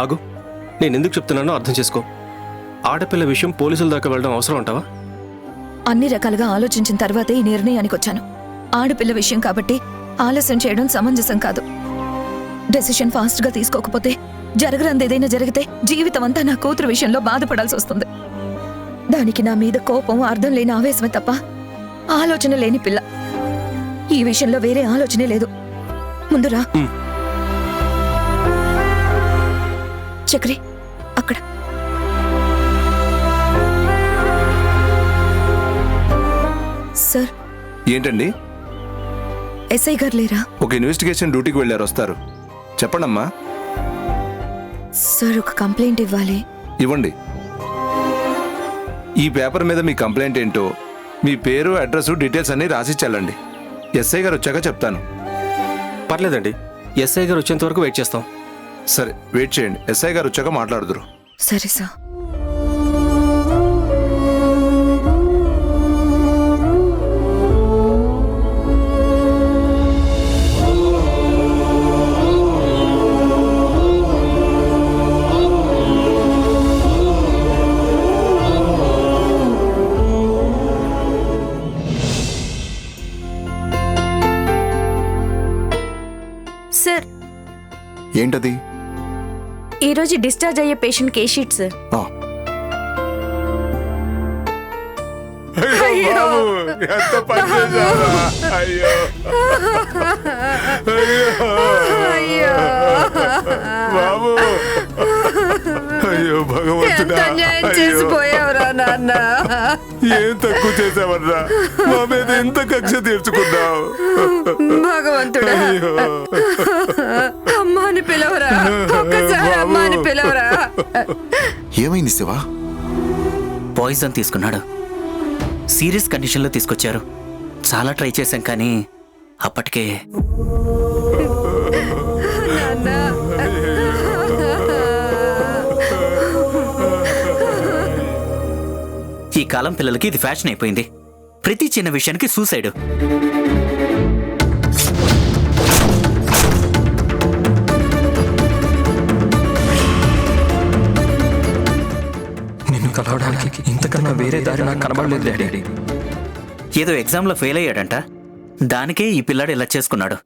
ఆగు, నేను ఎందుకు చెప్తున్నానో అర్థం చేసుకో. ఆడపిల్ల విషయం పోలీసుల దాకా వెళ్ళడం అవసరం అంటావా? అన్ని రకాలుగా ఆలోచించిన తర్వాతే ఈ నిర్ణయానికి వచ్చాను. ఆడపిల్ల విషయం కాబట్టి ఆలస్యం చేయడం సమంజసం కాదు. డెసిషన్ ఫాస్ట్గా తీసుకోకపోతే జరగరంది ఏదైనా జరిగితే జీవితం అంతా నా కూతురు విషయంలో బాధపడాల్సి వస్తుంది. దానికి నా మీద కోపం, అర్థం లేని ఆవేశమే తప్ప ఆలోచన లేని పిల్ల. ఈ విషయంలో వేరే ఆలోచనే లేదు. ముందురా. చక్రి, అక్కడ. సార్. ఏంటండి? ఎస్ఐ గారు లేరా? ఒక ఇన్వెస్టిగేషన్ డ్యూటీకి వెళ్ళారు, వస్తారు. చెప్పండమ్మా. సార్, ఒక కంప్లైంట్ ఇవ్వాలి. ఇవ్వండి. ఈ పేపర్ మీద మీ కంప్లైంట్ ఏంటో, మీ పేరు, అడ్రస్, డీటెయిల్స్ అన్నీ రాసి చెల్లండి. ఎస్ఐ గారు వచ్చాక చెప్తాను. పర్లేదండి, ఎస్ఐ గారు వచ్చేంత వరకు వెయిట్ చేస్తాం. సరే, వెయిట్ చేయండి. ఎస్ఐ గారు వచ్చాక మాట్లాడుదురు. సరే సార్. సార్, ఏంటది? ఈరోజు డిశ్చార్జ్ అయ్యే పేషెంట్ కేస్ షీట్ సార్. అయ్యో భగవంతుడా, చేసిపోయావురా నాన్న. ఏం తక్కువ చేసావన్నా? మా మీద ఎంత కక్ష తీర్చుకున్నావు భగవంతుడా. అమ్మాని పిలవరా, ఒక్కసారి అమ్మాని పిలవరా. ఏమైంది శివా? పాయిజన్ తీసుకున్నాడు. సీరియస్ కండిషన్లో తీసుకొచ్చారు. చాలా ట్రై చేశాం కానీ అప్పటికే ఈ కాలం పిల్లలకి ఇది ఫ్యాషన్ అయిపోయింది. ప్రతి చిన్న విషయానికి సూసైడ్. నిన్ను కలవడానికి ఇంతకన్నా వేరే దారి నాకు కనబడలేదు డాడీ. ఏదో ఎగ్జామ్లో ఫెయిల్ అయ్యాడంట, దానికే ఈ పిల్లాడు ఇలా చేసుకున్నాడు.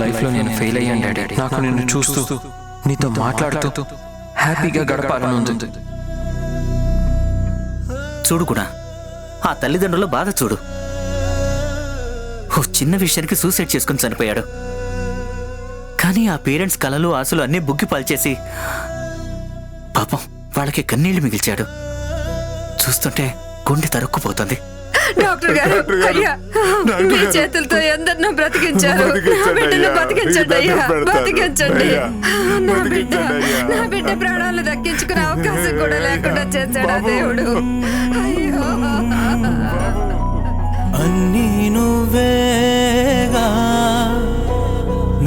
లైఫ్లో నేను ఫెయిల్ అయ్యాను డాడీ. నాకు నిన్ను చూస్తూ, నీతో మాట్లాడుతూ హ్యాపీగా గడపాలని ఉంది. చూడు కూడా, ఆ తల్లిదండ్రుల బాధ చూడు. ఓ చిన్న విషయానికి సూసైడ్ చేసుకుని చనిపోయాడు. కానీ ఆ పేరెంట్స్ కలలు, ఆశలు అన్నీ బుగ్గి పాల్చేసి పాపం వాళ్ళకి కన్నీళ్లు మిగిల్చాడు. చూస్తుంటే గుండె తరుక్కుపోతుంది. డాక్టర్ గారు, అయ్యా, మీ చేతులతో ఎందరినో బ్రతికించారు. బిడ్డను బతికించండి అయ్యా, బతికించండి. నా బిడ్డ ప్రాణాలు దక్కించుకునే అవకాశం కూడా లేకుండా చేశాడు దేవుడు. అయ్యో, అన్నీ నువ్వేగా,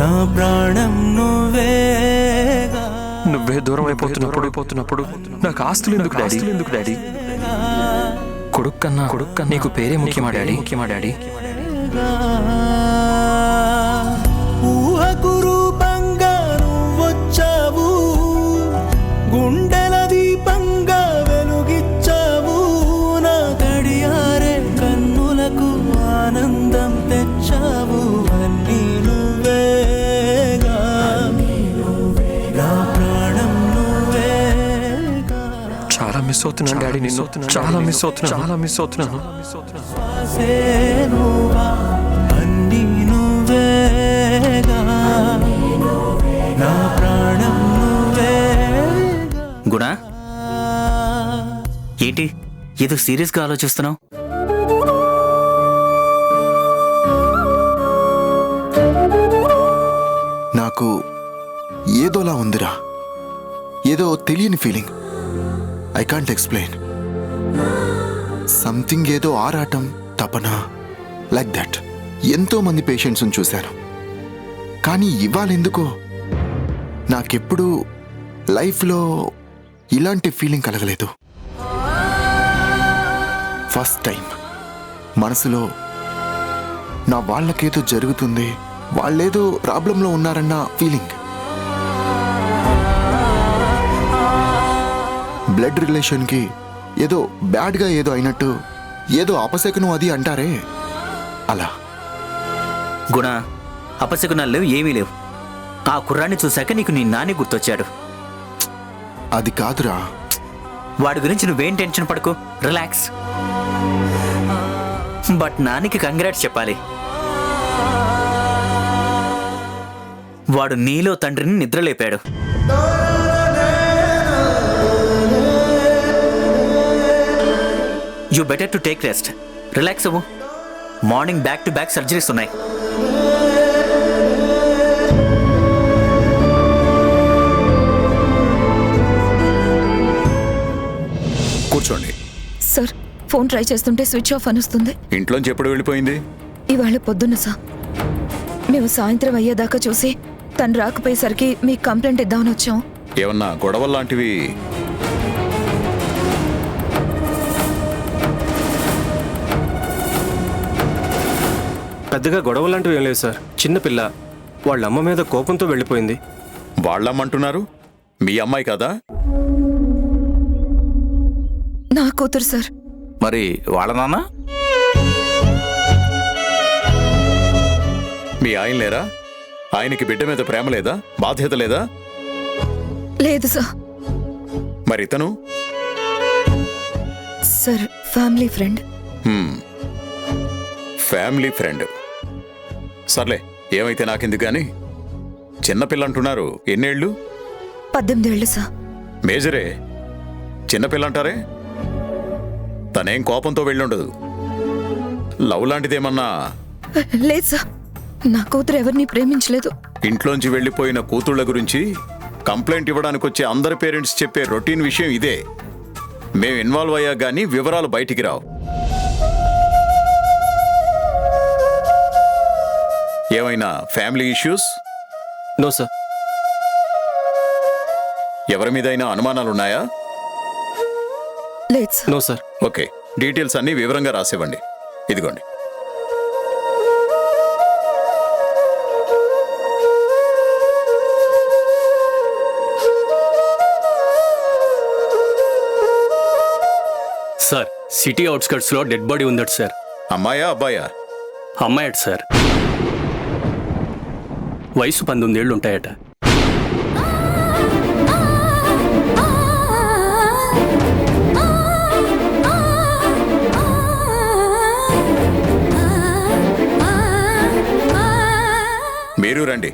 నా ప్రాణం నువ్వేగా. నువ్వే దూరం అయిపోతున్నప్పుడు నాకు ఆస్తులు ఎందుకు డాడీ? కొడుకు కన్నా నీకు పేరే ముఖ్యమా డాడీ? ఊహకు రూపంగా నువ్వొచ్చావు, గుండెల దీపంగా వెలుగిచ్చావు. నా గడియారే కన్నులకు ఆనందం తెచ్చావు. అన్నీ నువ్వేగా, నా ప్రాణం నువ్వేగా. చాలా మిస్ అవుతున్నాను డాడీ, నిన్ను చాలా మిస్ అవుతున్నాను. అన్నీ నువ్వేగా, నా ప్రాణం నువ్వేగా. గుణ, ఏంటి ఏదో సీరియస్గా ఆలోచిస్తున్నావు? నాకు ఏదోలా ఉందిరా, ఏదో తెలియని feeling. I can't explain. Something, ఏదో ఆరాటం, తపన, లైక్ దట్. ఎంతో మంది పేషెంట్స్ని చూశాను, కానీ ఇవాళ ఎందుకో నాకెప్పుడు లైఫ్లో ఇలాంటి ఫీలింగ్ కలగలేదు. ఫస్ట్ టైం మనసులో నా వాళ్ళకేదో జరుగుతుంది, వాళ్ళేదో ప్రాబ్లంలో ఉన్నారన్న ఫీలింగ్. బ్లడ్ రిలేషన్కి ఏదో బ్యాడ్గా ఏదో అయినట్టు ఏదో అపశకునం అది అంటారే అలా. గుణ, అపశకునాలు లేవు, ఏమీ లేవు. ఆ కుర్రాన్ని చూశాక నీకు నీ నాని గుర్తొచ్చాడు. అది కాదురా. వాడి గురించి నువ్వేం టెన్షన్ పడకు, రిలాక్స్. బట్ నానికి కంగ్రాట్స్ చెప్పాలి. వాడు నీలో తండ్రిని నిద్రలేపాడు. You better to take rest. Relax అవ్వు. Morning back to back surgeries ఉన్నాయి. కూర్చోండి. సార్, ఫోన్ ట్రై చేస్తుంటే స్విచ్ ఆఫ్ అని వస్తుంది. ఇంట్లోంచి ఎప్పుడు వెళ్ళిపోయింది? ఇవాళ పొద్దున్న సార్. మేము సాయంత్రం అయ్యేదాకా చూసి తను రాకపోయేసరికి మీకు కంప్లైంట్ ఇద్దామని వచ్చాం. ఏమన్నా గొడవలు లాంటివి? పెద్దగా గొడవ లాంటివి ఏం లేవు సార్. చిన్నపిల్ల వాళ్ళ అమ్మ మీద కోపంతో వెళ్ళిపోయింది. వాళ్ళమ్మంటున్నారు, మీ అమ్మాయి కదా? నా కూతురు సార్. మరి వాళ్ళ నాన్న? మీ ఆయన లేరా? ఆయనకి బిడ్డ మీద ప్రేమ లేదా, బాధ్యత లేదా? లేదు సార్. మరి ఇతను? Sir, family friend. Family friend. సర్లే, ఏమైతే నాకెందుకు గాని. చిన్నపిల్ల అంటున్నారు, ఎన్నేళ్ళు? 18 ఏళ్ళు సార్. మేజరే, చిన్నపిల్ల అంటారే? తనేం కోపంతో వెళ్ళుండదు. లవ్ లాంటిదేమన్నా? లేదు సార్, నా కూతురు ఎవరిని ప్రేమించలేదు. ఇంట్లోంచి వెళ్ళిపోయిన కూతుళ్ళ గురించి కంప్లైంట్ ఇవ్వడానికి వచ్చే అందరి పేరెంట్స్ చెప్పే రొటీన్ విషయం ఇదే. మేం ఇన్వాల్వ్ అయ్యా గానీ వివరాలు బయటికి రావు. ఏమైనా ఫ్యామిలీ ఇష్యూస్? No sir. ఎవరి మీదైనా అనుమానాలున్నాయా? లేదు sir. No sir. Okay, details అన్నీ వివరంగా రాసివ్వండి. ఇదిగోండి. సార్, సిటీ అవుట్స్కట్స్లో డెడ్ బాడీ ఉందట సార్. అమ్మాయా అబ్బాయా? అమ్మాయట సార్. వయసు 19 ఏళ్ళు ఉంటాయట. మీరు రండి,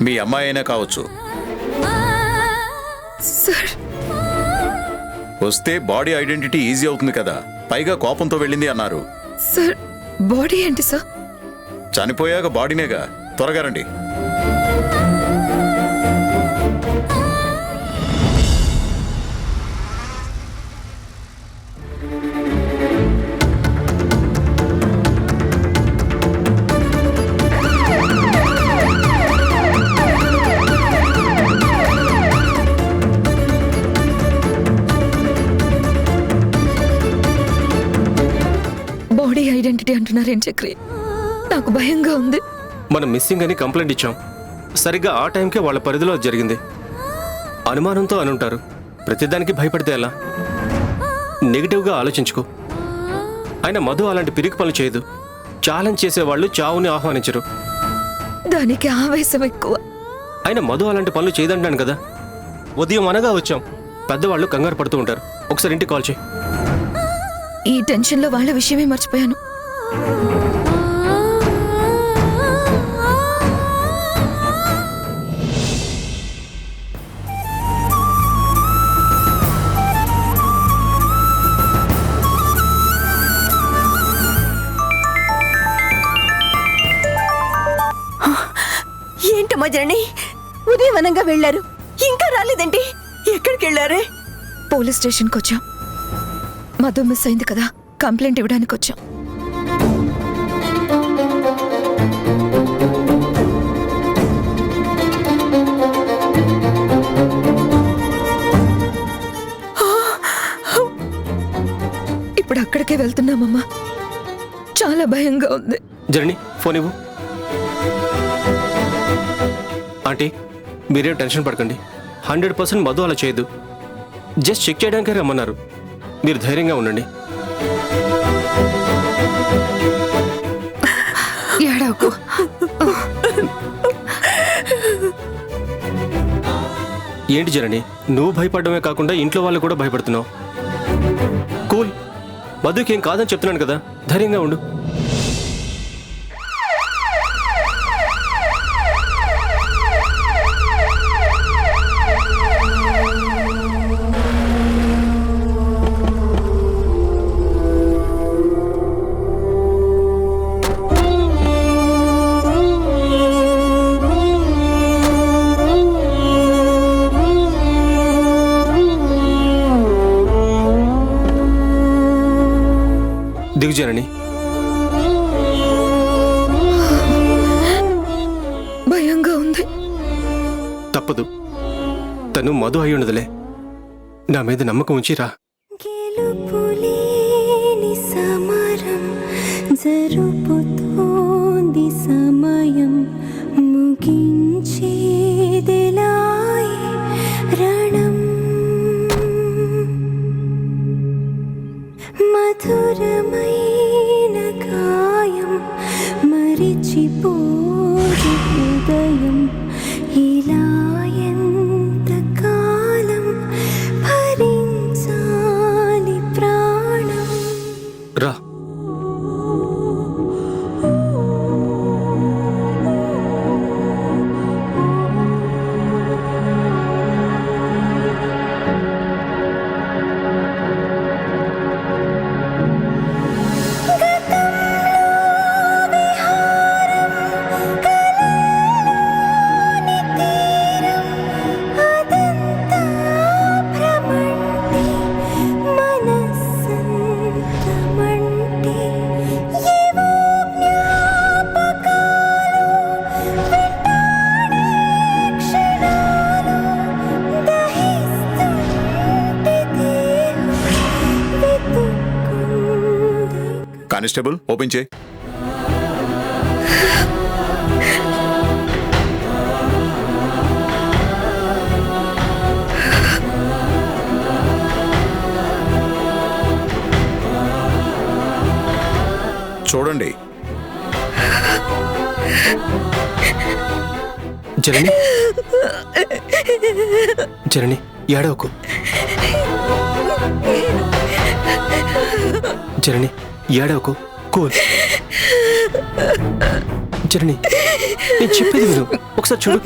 మీ అమ్మాయి అయినా కావచ్చు. సార్, వస్తే బాడీ ఐడెంటిటీ ఈజీ అవుతుంది కదా. పైగా కోపంతో వెళ్ళింది అన్నారు. సార్, బాడీ ఏంటి సార్? చనిపోయాక బాడీనేగా. త్వరగా రండి. బాడీ ఐడెంటిటీ అంటున్నారేం చక్రి? నాకు భయంగా ఉంది. మనం మిస్సింగ్ అని కంప్లైంట్ ఇచ్చాం. సరిగ్గా ఆ టైంకే వాళ్ళ పరిధిలో జరిగింది. అనుమానంతో అనుంటారు. ప్రతిదానికి భయపడితే ఎలా? నెగిటివ్గా ఆలోచించుకో. ఆయన మధు అలాంటి పిరికి పనులు చేయదు. ఛాలెంజ్ చేసేవాళ్ళు చావుని ఆహ్వానించరు. దానికి ఆవేశం ఎక్కువ. ఆయన మధు అలాంటి పనులు చేయదంటాను కదా. ఉదయం అనగా వచ్చాం. పెద్దవాళ్ళు కంగారు పడుతూ ఉంటారు. ఒకసారి ఇంటికి కాల్ చేయి. ఈ టెన్షన్లో వాళ్ళ విషయమే మర్చిపోయాను. ఏంటమ్మా జర్నీ? ఉదయవనంగా వెళ్ళారు, ఇంకా రాలేదండి. ఎక్కడికి వెళ్ళారే? పోలీస్ స్టేషన్కి వచ్చాం. మధు మిస్ అయింది కదా, కంప్లైంట్ ఇవ్వడానికి వచ్చాం. ఇప్పుడు అక్కడికే వెళ్తున్నామమ్మా. చాలా భయంగా ఉంది. జర్నీ, ఫోన్ ఇవ్వు. ఆంటీ, మీరేం టెన్షన్ పడకండి. 100% మధు అలా చేయదు. జస్ట్ చెక్ చేయడానికే రమ్మన్నారు. మీరు ధైర్యంగా ఉండండి. ఏడవకు. ఏంటి జనని, నువ్వు భయపడమే కాకుండా ఇంట్లో వాళ్ళు కూడా భయపడుతున్నావు. కూల్, మధుకి ఏం కాదని చెప్తున్నాను కదా, ధైర్యంగా ఉండు. దిగుజనని, భయంగా ఉంది. తప్పదు, తను మధు అయి ఉండదులే. నా మీద నమ్మకం ఉంచిరా. గెలుపులేని సమరం జరుపుతోంది సమయం ముగించేదెలాయ్ రణం మధురమైన గాయం మరిచిపోదు హృదయం ఇలా ఎంతకాలం భరించాలి ప్రాణం. రా. కానిస్టేబుల్, ఓపెన్ చేయి. చూడండి. జనని, జనని ఏడవకు. జనని ఏడవకు, కూల్. జనని, నేను చెప్పేది విను, ఒకసారి చూడు.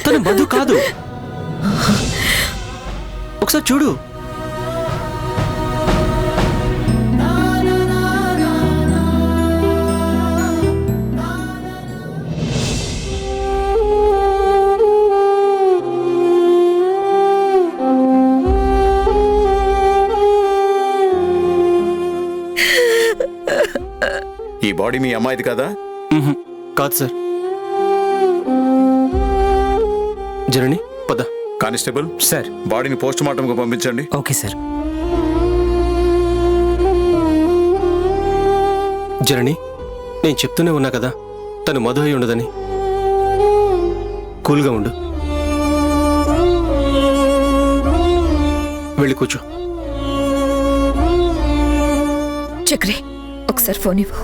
తను మధు కాదు, ఒకసారి చూడు. ఈ బాడీ మీ అమ్మాయిది కదా? కాదు సార్. జనని పద. కానిస్టేబుల్ సార్, బాడీని పోస్ట్ మార్టంకు పంపించండి. Okay sir. జనని, నేను చెప్తూనే ఉన్నా కదా తను మధు అయి ఉండదని. కూల్గా ఉండు. వెళ్ళి కూర్చో. చక్రి, ఒకసారి ఫోన్ ఇవ్వు.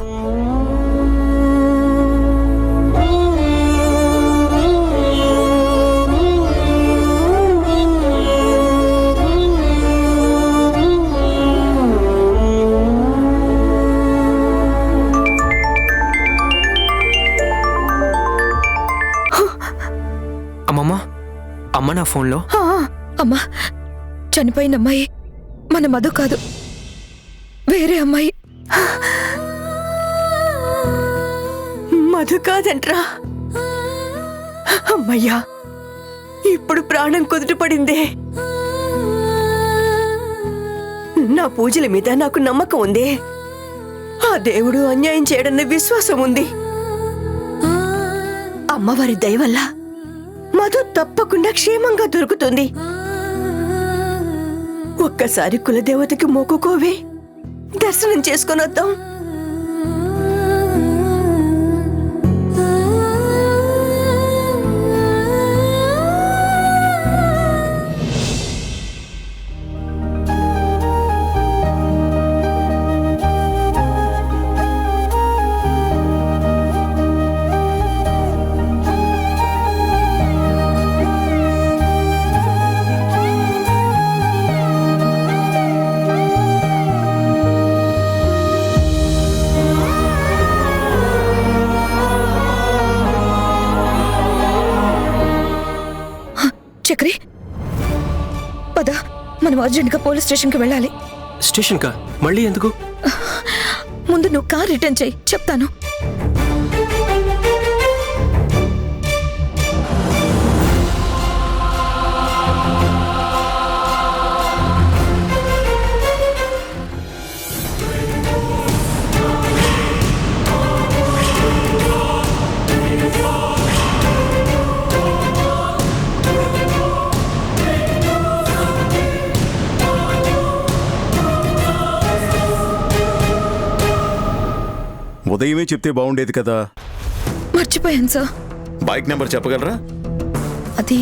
అమ్మమ్మ, అమ్మ నా ఫోన్లో. అమ్మా, చనిపోయిన అమ్మాయి మన మధు కాదు, వేరే అమ్మాయి. మధు కాదంట్రా. అమ్మయ్యా, ఇప్పుడు ప్రాణం కుదుటపడిందే. నా పూజల మీద నాకు నమ్మకం ఉంది. ఆ దేవుడు అన్యాయం చేయడన్న విశ్వాసం ఉంది. అమ్మవారి దయ వల్ల మధు తప్పకుండా క్షేమంగా దొరుకుతుంది. ఒక్కసారి కులదేవతకి మొక్కుకోవే, దర్శనం చేసుకొని వద్దాం. చక్రి పద, మనం అర్జెంట్గా పోలీస్ స్టేషన్కి వెళ్ళాలి. స్టేషన్ కా? మళ్ళీ ఎందుకు? ముందు నువ్వు కార్ రిటర్న్ చేయి, చెప్తాను. ఉదయమే చెప్తే బాగుండేది కదా. మర్చిపోయాను సార్. బైక్ నెంబర్ చెప్పగలరా? అది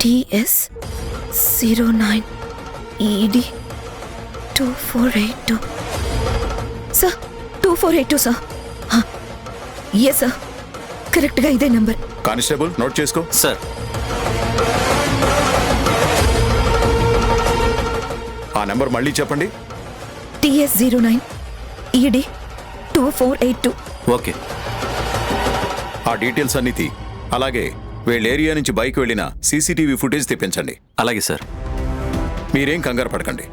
TS09 ED 2482. Sir 2482 sir. Yes sir, కరెక్ట్గా ఇదే నెంబర్. కానిస్టేబుల్ నోట్ చేసుకో. సార్. ఆ నెంబర్ మళ్ళీ చెప్పండి. TS09 ED 2482. ఓకే. ఆ డీటెయిల్స్ అన్ని తీ. అలాగే వీళ్ళ ఏరియా నుంచి బైక్ వెళ్ళిన సీసీటీవీ ఫుటేజ్ తెప్పించండి. అలాగే సార్. మీరేం కంగారు పడకండి,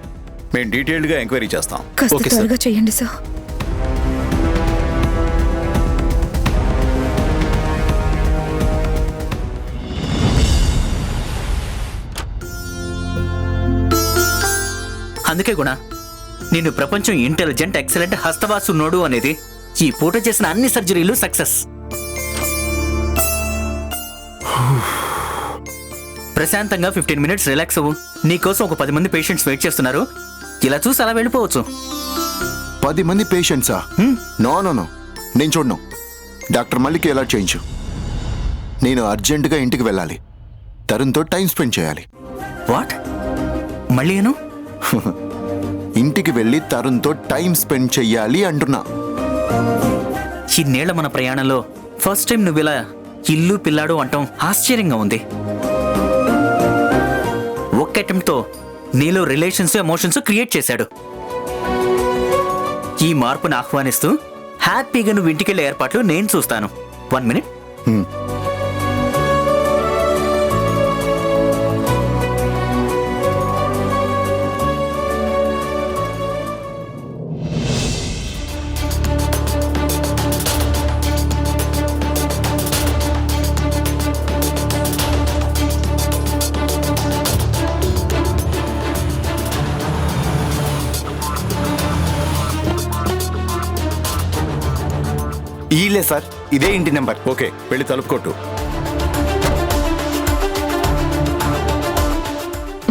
మేము డీటెయిల్డ్గా ఎంక్వైరీ చేస్తాం. కాస్త త్వరగా చేయండి సార్. అందుకే గుణ నిన్ను ప్రపంచం ఇంటెలిజెంట్ ఎక్సలెంట్ హస్తవాసున్నోడు అనేది. ఈ పూట చేసిన అన్ని సర్జరీలు సక్సెస్. ప్రశాంతంగా 15 మినిట్స్ రిలాక్స్ అవ్వు. నీకోసం ఒక 10 మంది పేషెంట్స్ వెయిట్ చేస్తున్నారు. ఇలా చూసి అలా వెళ్ళిపోవచ్చు. 10 మంది పేషెంట్సా? నో నో నో, నేను చూడను. డాక్టర్ మల్లికి అలర్ట్ చేయించు. నేను అర్జెంటుగా ఇంటికి వెళ్ళాలి. తరుణ్తో టైం స్పెండ్ చేయాలి. వాట్? మళ్ళీ ఏను? ఇంటికి వెళ్ళి తరుణ్తో టైం స్పెండ్ చెయ్యాలి అంటున్నా. ఇన్నేళ్ల మన ప్రయాణంలో ఫస్ట్ టైం నువ్వు ఇలా ఇల్లు పిల్లాడు అంటాం ఆశ్చర్యంగా ఉంది. ఒక్క అటెంప్ట్తో నీలో రిలేషన్స్ ఎమోషన్స్ క్రియేట్ చేశాడు. ఈ మార్పును ఆహ్వానిస్తూ హ్యాపీగా నువ్వు ఇంటికెళ్ళే ఏర్పాట్లు నేను చూస్తాను. 1 మినిట్. ఈలే సార్, ఇదే ఇంటి నెంబర్. ఓకే, వెళ్ళి తలుపు కొట్టు.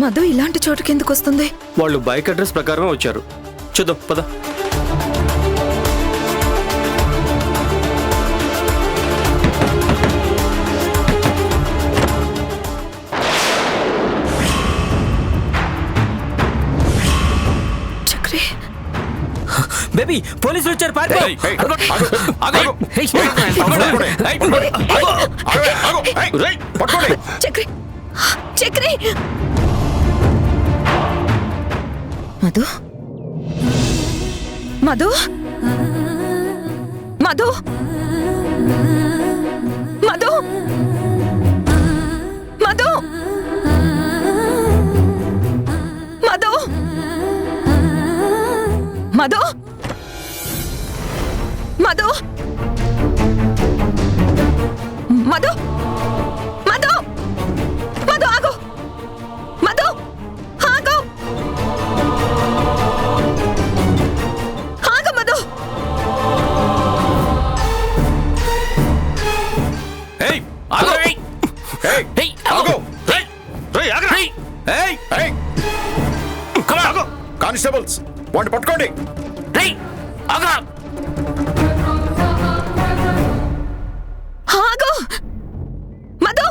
మధు ఇలాంటి చోటుకి ఎందుకు వస్తుంది? వాళ్ళు బైక్ అడ్రస్ ప్రకారం వచ్చారు. చూద్దాం పద. చక్రి, బేబీ పోలీసులు వచ్చారు. చక్రి, చక్రి. మధు, మధు, మధు, మధు, మధు, మధు, మధు, మధు, మధు, మధు, మధు ఆగు, మధు ఆగు, ఆగు మధు. కానిస్టేబుల్స్ వాడిని పట్టుకోండి. ఆగు మధు.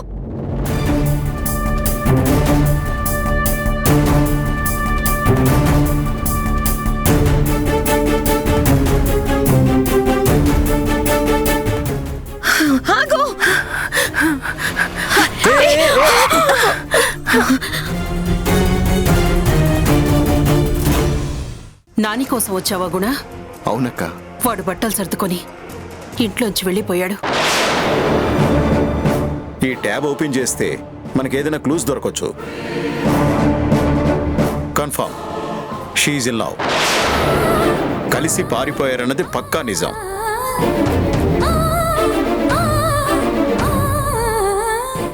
ఆగు. నాని కోసం వచ్చావా గుణ? అవునక్క. వాడు బట్టలు సర్దుకొని ఇంట్లోంచి వెళ్ళిపోయాడు. ఈ ట్యాబ్ ఓపెన్ చేస్తే మనకేదైనా క్లూస్ దొరకొచ్చు. Confirm she in love. కలిసి పారిపోయారన్నది పక్కా నిజం.